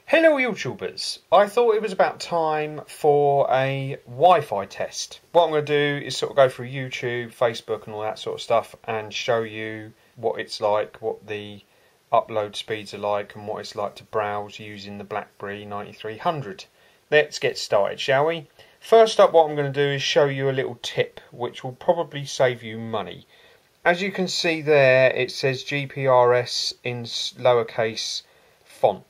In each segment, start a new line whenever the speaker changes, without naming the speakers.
Hello YouTubers, I thought it was about time for a Wi-Fi test. What I'm going to do is sort of go through YouTube, Facebook and all that sort of stuff and show you what it's like, what the upload speeds are like and what it's like to browse using the BlackBerry 9300. Let's get started, shall we? First up, what I'm going to do is show you a little tip which will probably save you money. As you can see there, it says GPRS in lowercase font.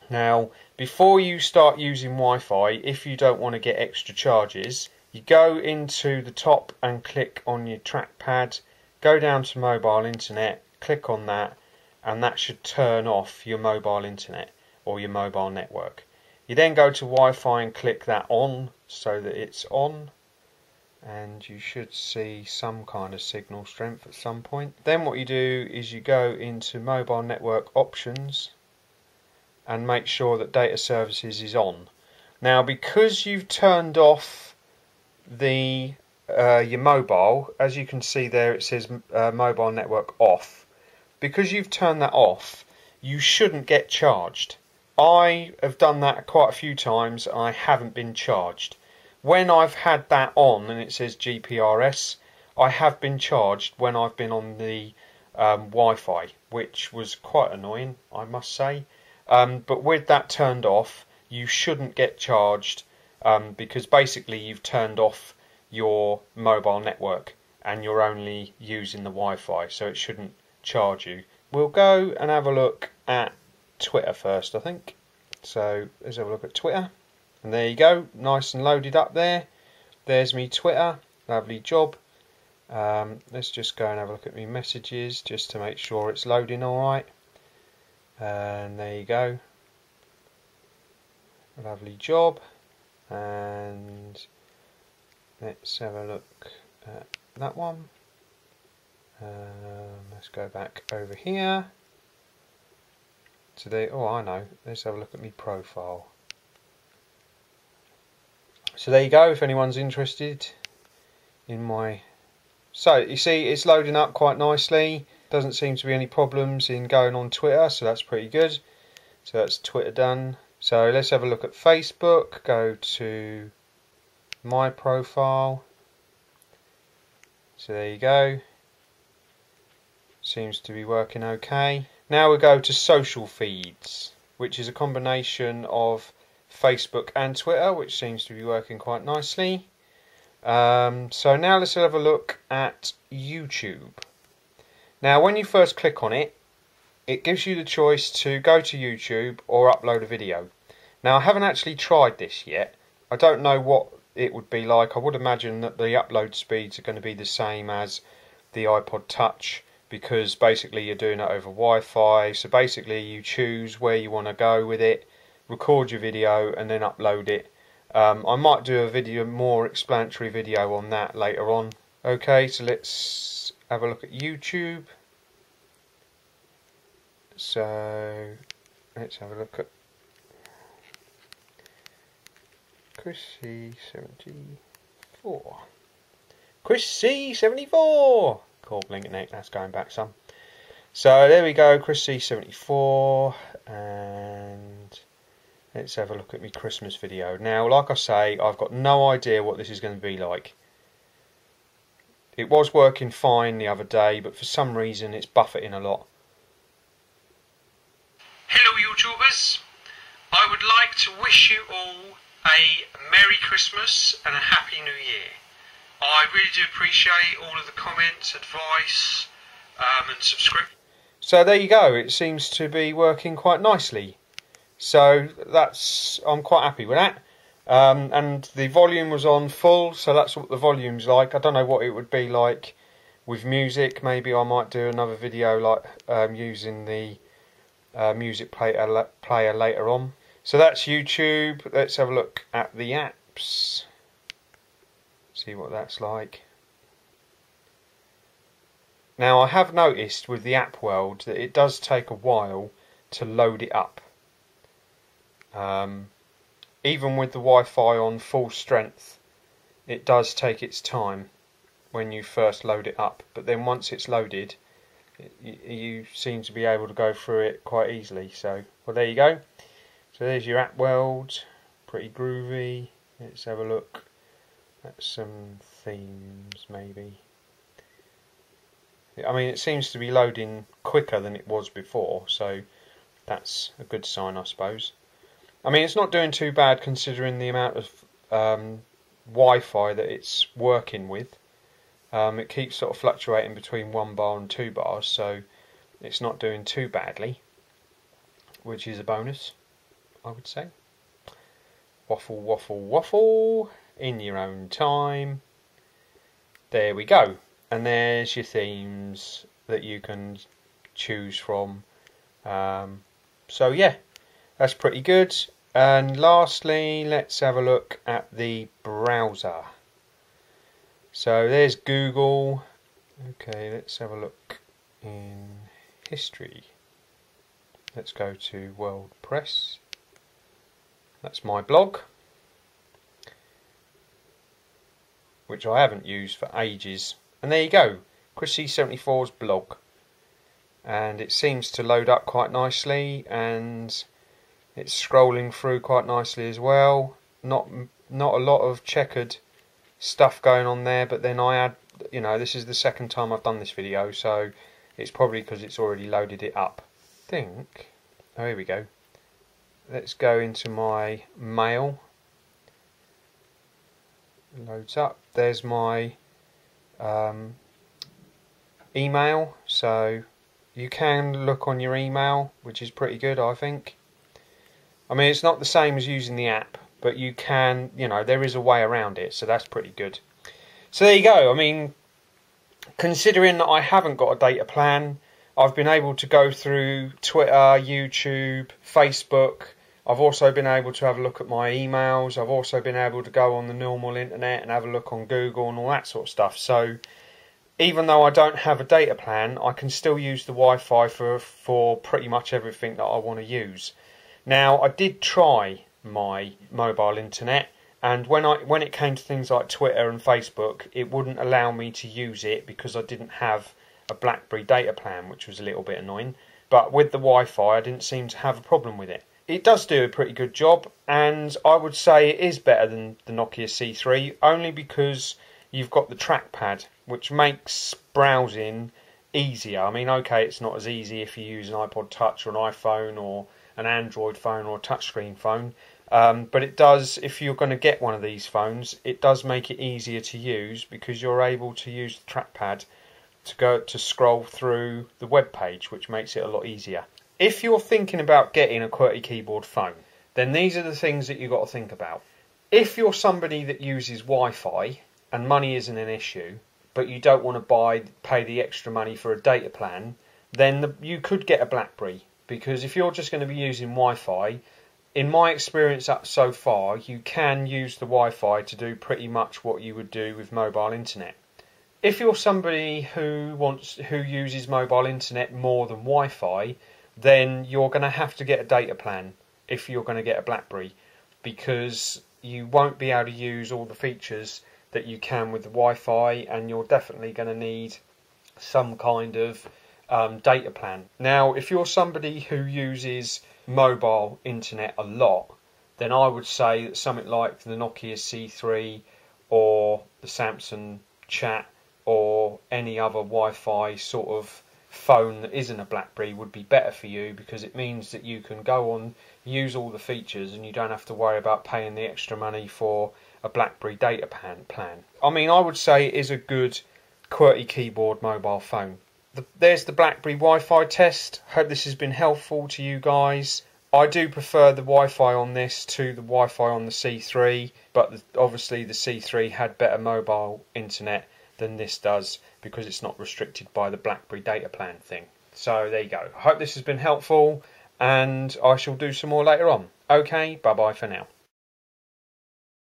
Now, before you start using Wi-Fi, if you don't want to get extra charges, you go into the top and click on your trackpad, go down to mobile internet, click on that, and that should turn off your mobile internet or your mobile network. You then go to Wi-Fi and click that on so that it's on, and you should see some kind of signal strength at some point. Then what you do is you go into mobile network options and make sure that data services is on. Now, because you've turned off the your mobile, as you can see there it says mobile network off. Because you've turned that off, you shouldn't get charged. I have done that quite a few times and I haven't been charged. When I've had that on and it says GPRS, I have been charged when I've been on the Wi-Fi, which was quite annoying, I must say. But with that turned off, you shouldn't get charged because basically you've turned off your mobile network and you're only using the Wi-Fi, so it shouldn't charge you. We'll go and have a look at Twitter first, I think. So let's have a look at Twitter. And there you go, nice and loaded up there. There's me Twitter, lovely job. Let's just go and have a look at my messages just to make sure it's loading alright. And there you go, lovely job. And let's have a look at that one. Let's go back over here to the, oh I know, let's have a look at my profile. So there you go, if anyone's interested in my, so you see it's loading up quite nicely. Doesn't seem to be any problems in going on Twitter, so that's pretty good. So that's Twitter done. So let's have a look at Facebook. Go to my profile. So there you go. Seems to be working okay. Now we go to social feeds, which is a combination of Facebook and Twitter, which seems to be working quite nicely. So now let's have a look at YouTube. Now when you first click on it, it gives you the choice to go to YouTube or upload a video. Now I haven't actually tried this yet. I don't know what it would be like. I would imagine that the upload speeds are going to be the same as the iPod Touch, because basically you're doing it over Wi-Fi. So basically you choose where you want to go with it, record your video and then upload it. I might do a video, more explanatory video on that later on. Okay, so let's have a look at YouTube. So let's have a look at Chris C74. Chris C74! Cool, blink and neck, that's going back some. So there we go, Chris C74, and let's have a look at my Christmas video. Now, like I say, I've got no idea what this is going to be like. It was working fine the other day, but for some reason it's buffeting a lot.
Hello YouTubers, I would like to wish you all a Merry Christmas and a Happy New Year. I really do appreciate all of the comments, advice and subscription.
So there you go, it seems to be working quite nicely. So I'm quite happy with that. And the volume was on full, so that's what the volume's like. I don't know what it would be like with music. Maybe I might do another video like using the music player later on. So that's YouTube. Let's have a look at the apps. See what that's like. Now I have noticed with the app world that it does take a while to load it up. Even with the Wi-Fi on full strength, it does take its time when you first load it up. But then once it's loaded, you seem to be able to go through it quite easily. So, well, there you go. So there's your app world, pretty groovy. Let's have a look at some themes maybe. I mean, it seems to be loading quicker than it was before, so that's a good sign, I suppose. I mean, it's not doing too bad considering the amount of Wi-Fi that it's working with. It keeps sort of fluctuating between 1 bar and 2 bars, so it's not doing too badly, which is a bonus, I would say. Waffle, waffle, waffle in your own time. There we go. And there's your themes that you can choose from. So yeah, that's pretty good. And lastly, let's have a look at the browser. So there's Google. Okay, let's have a look in history. Let's go to WordPress. That's my blog, which I haven't used for ages. And there you go, Chris74's blog. And it seems to load up quite nicely, and it's scrolling through quite nicely as well. Not a lot of checkered stuff going on there, but then I had, you know, this is the second time I've done this video, so it's probably because it's already loaded it up. I think, oh, here we go. Let's go into my mail. Loads up. There's my email, so you can look on your email, which is pretty good, I think. I mean, it's not the same as using the app, but you can, you know, there is a way around it, so that's pretty good. So there you go. I mean, considering that I haven't got a data plan, I've been able to go through Twitter, YouTube, Facebook. I've also been able to have a look at my emails. I've also been able to go on the normal internet and have a look on Google and all that sort of stuff. So even though I don't have a data plan, I can still use the Wi-Fi for pretty much everything that I want to use. Now, I did try my mobile internet, and when it came to things like Twitter and Facebook, it wouldn't allow me to use it because I didn't have a BlackBerry data plan, which was a little bit annoying. But with the Wi-Fi, I didn't seem to have a problem with it. It does do a pretty good job, and I would say it is better than the Nokia C3, only because you've got the trackpad, which makes browsing easier. I mean, okay, it's not as easy if you use an iPod Touch or an iPhone or an Android phone or a touchscreen phone, but it does, if you're going to get one of these phones, it does make it easier to use because you're able to use the trackpad to scroll through the web page, which makes it a lot easier. If you're thinking about getting a QWERTY keyboard phone, then these are the things that you've got to think about. If you're somebody that uses Wi-Fi and money isn't an issue, but you don't want to pay the extra money for a data plan, then you could get a BlackBerry. Because if you're just going to be using Wi-Fi, in my experience up so far, you can use the Wi-Fi to do pretty much what you would do with mobile internet. If you're somebody who uses mobile internet more than Wi-Fi, then you're going to have to get a data plan if you're going to get a BlackBerry, because you won't be able to use all the features that you can with the Wi-Fi, and you're definitely going to need some kind of data plan. Now, if you're somebody who uses mobile internet a lot, then I would say that something like the Nokia C3 or the Samsung Chat or any other Wi-Fi sort of phone that isn't a BlackBerry would be better for you, because it means that you can go on, use all the features, and you don't have to worry about paying the extra money for a BlackBerry data plan. I mean, I would say it is a good QWERTY keyboard mobile phone. There's the BlackBerry Wi-Fi test. Hope this has been helpful to you guys. I do prefer the Wi-Fi on this to the Wi-Fi on the C3, but obviously the C3 had better mobile internet than this does, because it's not restricted by the BlackBerry data plan thing. So there you go. I hope this has been helpful, and I shall do some more later on. Okay, bye bye for now.